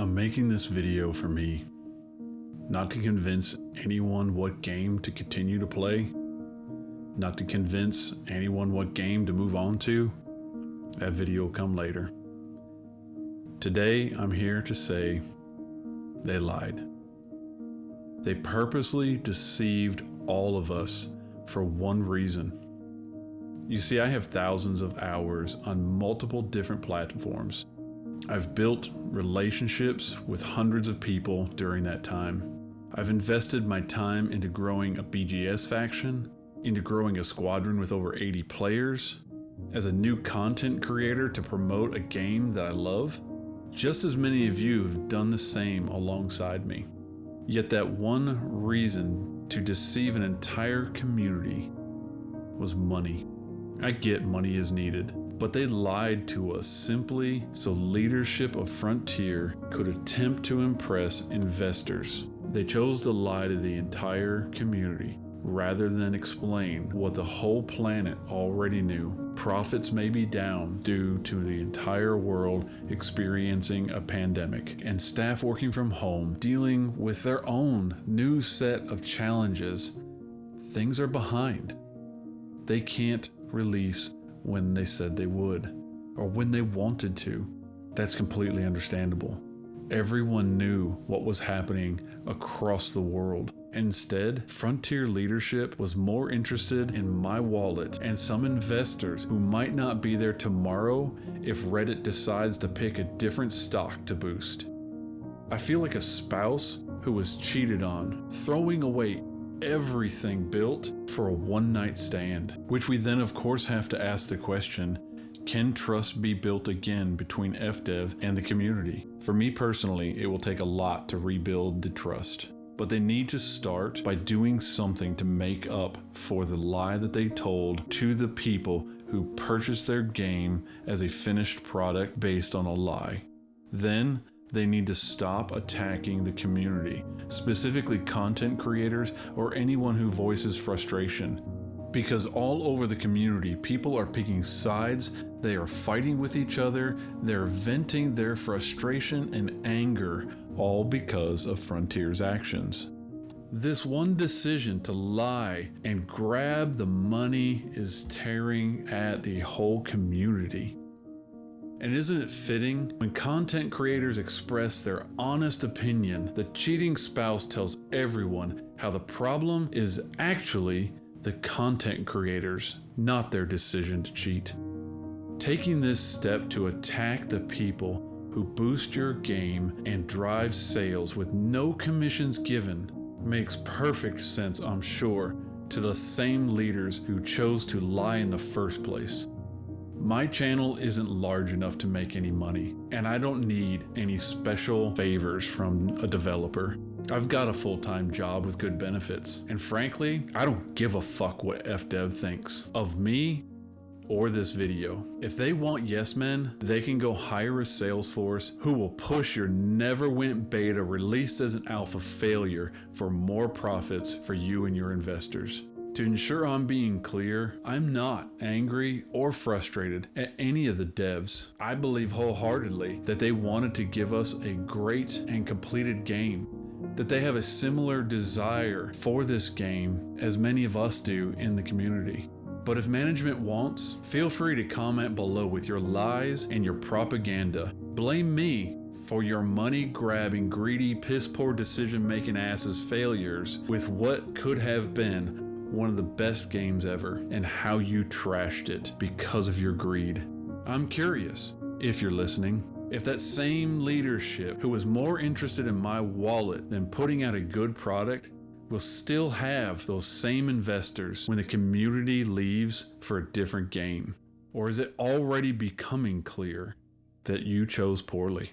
I'm making this video for me, not to convince anyone what game to continue to play, not to convince anyone what game to move on to. That video will come later. Today, I'm here to say they lied. They purposely deceived all of us for one reason. You see, I have thousands of hours on multiple different platforms. I've built relationships with hundreds of people during that time. I've invested my time into growing a BGS faction, into growing a squadron with over 80 players, as a new content creator to promote a game that I love. Just as many of you have done the same alongside me. Yet that one reason to deceive an entire community was money. I get money is needed, but they lied to us simply so leadership of Frontier could attempt to impress investors. They chose to lie to the entire community rather than explain what the whole planet already knew. Profits may be down due to the entire world experiencing a pandemic and staff working from home dealing with their own new set of challenges. Things are behind. They can't release when they said they would or when they wanted to. That's completely understandable. Everyone knew what was happening across the world. Instead, Frontier leadership was more interested in my wallet and some investors who might not be there tomorrow if Reddit decides to pick a different stock to boost. I feel like a spouse who was cheated on, throwing away everything built for a one-night stand, which we then of course have to ask the question, can trust be built again between FDev and the community? For me personally, it will take a lot to rebuild the trust. But they need to start by doing something to make up for the lie that they told to the people who purchased their game as a finished product based on a lie. Then they need to stop attacking the community, specifically content creators or anyone who voices frustration. Because all over the community, people are picking sides, they are fighting with each other, they're venting their frustration and anger, all because of Frontier's actions. This one decision to lie and grab the money is tearing at the whole community. And isn't it fitting? When content creators express their honest opinion, the cheating spouse tells everyone how the problem is actually the content creators, not their decision to cheat. Taking this step to attack the people who boost your game and drive sales with no commissions given makes perfect sense, I'm sure, to the same leaders who chose to lie in the first place. My channel isn't large enough to make any money, and I don't need any special favors from a developer. I've got a full-time job with good benefits, and frankly, I don't give a fuck what FDev thinks of me or this video. If they want yes men, they can go hire a sales force who will push your never went beta released as an alpha failure for more profits for you and your investors. To ensure I'm being clear, I'm not angry or frustrated at any of the devs. I believe wholeheartedly that they wanted to give us a great and completed game, that they have a similar desire for this game as many of us do in the community. But if management wants, feel free to comment below with your lies and your propaganda. Blame me for your money-grabbing, greedy, piss-poor decision-making asses failures with what could have been one of the best games ever and how you trashed it because of your greed. I'm curious, if you're listening, if that same leadership who was more interested in my wallet than putting out a good product will still have those same investors when the community leaves for a different game? Or is it already becoming clear that you chose poorly?